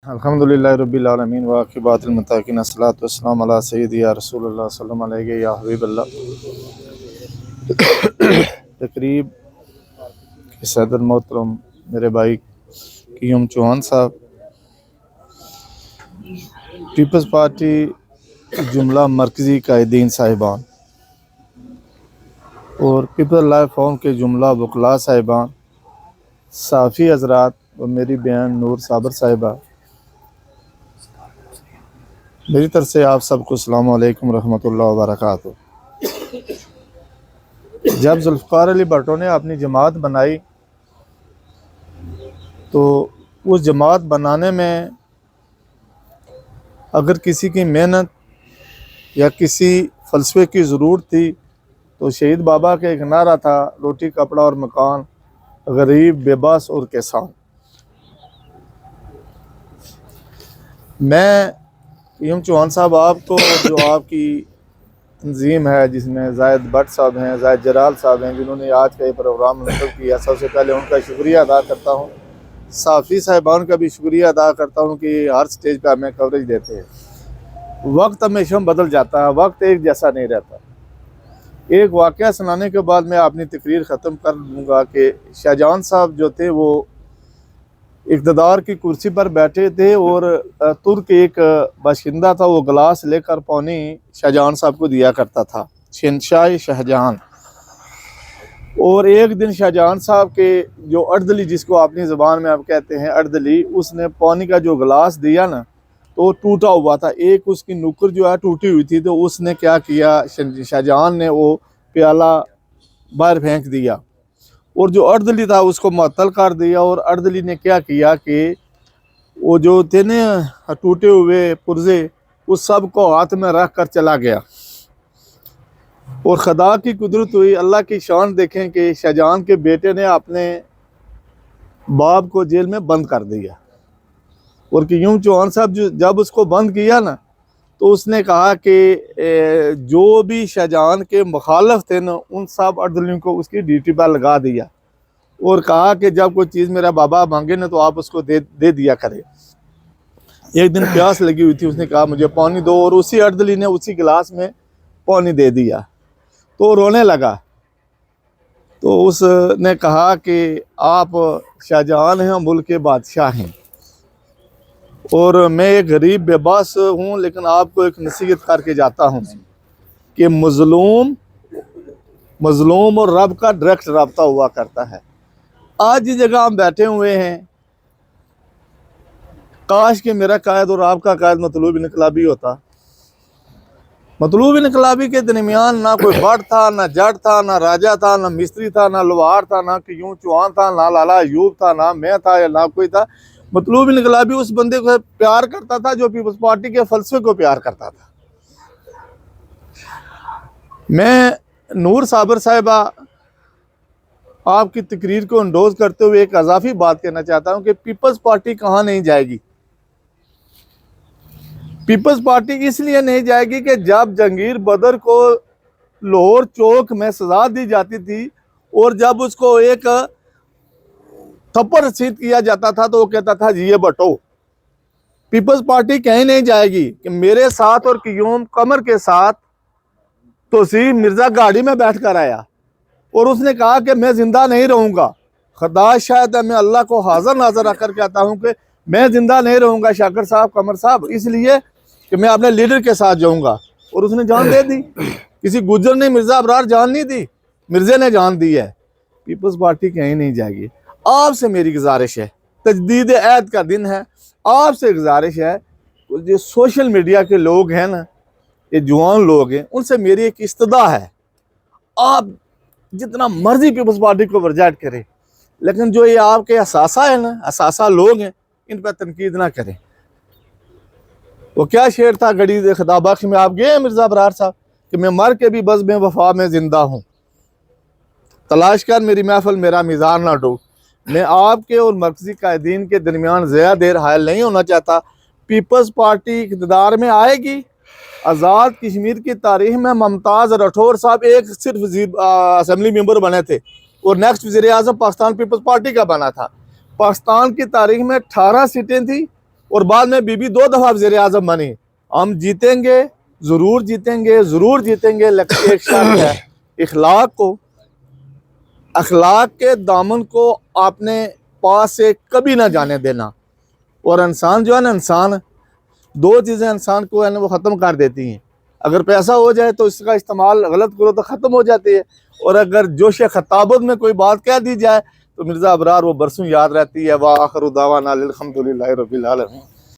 अल्हम्दुलिल्लाहि रब्बिल आलमीन व आक़िबातुल मुत्तक़ीन अस्सलातु वस्सलामु अला सय्यिदी या रसूलुल्लाह सल्लल्लाहु अलैहि या हबीबल्लाह। तकरीब के सदर मोहतरम मेरे भाई क़य्यूम चौहान साहब, पीपल्स पार्टी जुमला मरकज़ी कायदीन साहिबान और पीपल्स लाइफ फॉर्म के जुमला वकला साहिबान, साफ़ी हज़रात और मेरी बहन नूर साबर साहिबा, मेरी तरफ से आप सबको अस्सलामु अलैकुम रहमतुल्लाहि व बरकातुहू। जब जुल्फ़िकार अली भुट्टो ने अपनी जमात बनाई तो उस जमात बनाने में अगर किसी की मेहनत या किसी फ़लसफ़े की ज़रूरत थी तो शहीद बाबा का एक नारा था, रोटी कपड़ा और मकान, गरीब बेबस और किसान। मैं क़य्यूम चौहान साहब आपको, जो आपकी तंजीम है जिसमें ज़ाहिद भट्ट साहब हैं, ज़ाहिद जलाल साहब हैं, जिन्होंने आज का ये प्रोग्राम मुनक़्क़िद किया, सबसे पहले उनका शुक्रिया अदा करता हूँ। साफ़ी साहिबान का भी शुक्रिया अदा करता हूँ कि हर स्टेज पर हमें कवरेज देते हैं। वक्त हमेशा बदल जाता है, वक्त एक जैसा नहीं रहता। एक वाक़या सुनाने के बाद मैं अपनी तकरीर ख़त्म कर दूँगा कि शाहजहां साहब जो थे वो इक़्तिदार की कुर्सी पर बैठे थे और तुर्क एक बाशिंदा था, वो गिलास लेकर पानी शाहजहां साहब को दिया करता था, शहंशाह शाहजहां। और एक दिन शाहजहां साहब के जो अर्दली, जिसको अपनी ज़बान में आप कहते हैं अर्दली, उसने पानी का जो गिलास दिया ना तो टूटा हुआ था, एक उसकी नुक्कड़ जो है टूटी हुई थी। तो उसने क्या किया, शाहजहां ने वो प्याला बाहर फेंक दिया और जो अर्दली था उसको मअतल कर दिया। और अर्दली ने क्या किया कि वो जो थे न टूटे हुए पुर्जे, उस सब को हाथ में रख कर चला गया। और खुदा की कुदरत हुई, अल्लाह की शान देखें कि शाहजहां के बेटे ने अपने बाप को जेल में बंद कर दिया। और क़य्यूम चौहान साहब जब उसको बंद किया ना तो उसने कहा कि जो भी शाहजहां के मुखालफ थे ना, उन सब अर्दलियों को उसकी ड्यूटी पर लगा दिया और कहा कि जब कोई चीज़ मेरा बाबा मांगे ना तो आप उसको दे दिया करें। एक दिन प्यास लगी हुई थी, उसने कहा मुझे पानी दो, और उसी अर्दली ने उसी गिलास में पानी दे दिया तो रोने लगा। तो उसने कहा कि आप शाहजहां हैं, मुल्क के बादशाह हैं, और मैं एक गरीब बेबस हूँ, लेकिन आपको एक नसीहत करके जाता हूँ कि मज़लूम और रब का डायरेक्ट रब्ता हुआ करता है। आज जिस जगह हम बैठे हुए हैं, काश कि मेरा कायद और आपका कायद मतलूब इनकलाबी होता। मतलूब इनकलाबी के दरमियान ना कोई बड़ था, ना जट था, ना राजा था, ना मिस्त्री था, ना लोहार था, ना क़य्यूम चौहान था, ना लाला अयूब था, ना मैं था या ना कोई था। मतलूब इनकलाबी उस बंदे को प्यार करता था जो पीपल्स पार्टी के फ़लसफ़े को प्यार करता था। मैं नूर साबर साहिबा आपकी तकरीर को इंडोज करते हुए एक अज़ाफ़ी बात कहना चाहता हूँ कि पीपल्स पार्टी कहाँ नहीं जाएगी। पीपल्स पार्टी इसलिए नहीं जाएगी कि जब जहांगीर बदर को लाहौर चौक में सजा दी जाती थी और जब उसको एक थप्पड़ रसीद किया जाता था तो वो कहता था जी ये बटो। पीपल्स पार्टी कहीं नहीं जाएगी कि मेरे साथ और क़य्यूम कमर के साथ तोसीफ मिर्ज़ा गाड़ी में बैठ कर आया और उसने कहा कि मैं ज़िंदा नहीं रहूँगा। खुदा शायद मैं अल्लाह को हाज़िर नाज़र रखकर कहता हूँ कि मैं ज़िंदा नहीं रहूँगा शाकिर साहब, कमर साहब, इसलिए कि मैं अपने लीडर के साथ जाऊँगा। और उसने जान दे दी। किसी गुजर ने मिर्ज़ा अबरार जान नहीं दी, मिर्ज़े ने जान दी है। पीपल्स पार्टी कहीं नहीं जाएगी। आपसे मेरी गुजारिश है, तजदीद ऐद का दिन है, आपसे गुजारिश है, जो सोशल मीडिया के लोग हैं ना, ये जवान लोग हैं, उनसे मेरी एक इस्तदा है, आप जितना मर्जी पीपल्स पार्टी को वर्जाट करें, लेकिन जो ये आपके असासा है ना, असासा लोग हैं, इन पर तनकीद ना करें। वो क्या शेर था गड़ी खुदा बख्श में, आप गए मिर्ज़ा अबरार साहब कि मैं मर के भी बस में वफा में जिंदा हूँ, तलाश कर मेरी महफिल मेरा मिज़ार ना डूब। मैं आपके और मरकज़ी कायदीन के दरमियान ज़्यादा देर हायल नहीं होना चाहता। पीपल्स पार्टी इक़्तिदार में आएगी। आज़ाद कश्मीर की तारीख में मुमताज़ राठौर साहब एक सिर्फ असम्बली मेंबर बने थे और नेक्स्ट वज़ीर आज़म पाकिस्तान पीपल्स पार्टी का बना था। पाकिस्तान की तारीख में 18 सीटें थी और बाद में बीबी 2 दफ़ा वज़ीर आज़म बनी। हम जीतेंगे, ज़रूर जीतेंगे, ज़रूर जीतेंगे, लेकिन एक शर्त है, अखलाक के दामन को आपने पास से कभी ना जाने देना। और इंसान जो है ना, इंसान 2 चीज़ें इंसान को है ना वो ख़त्म कर देती हैं। अगर पैसा हो जाए तो इसका इस्तेमाल गलत करो तो ख़त्म हो जाती है, और अगर जोश खताबत में कोई बात कह दी जाए तो मिर्ज़ा अबरार वो बरसों याद रहती है। वाह आखिर दावाना अल्हम्दुलिल्लाहि रब्बिल आलमीन।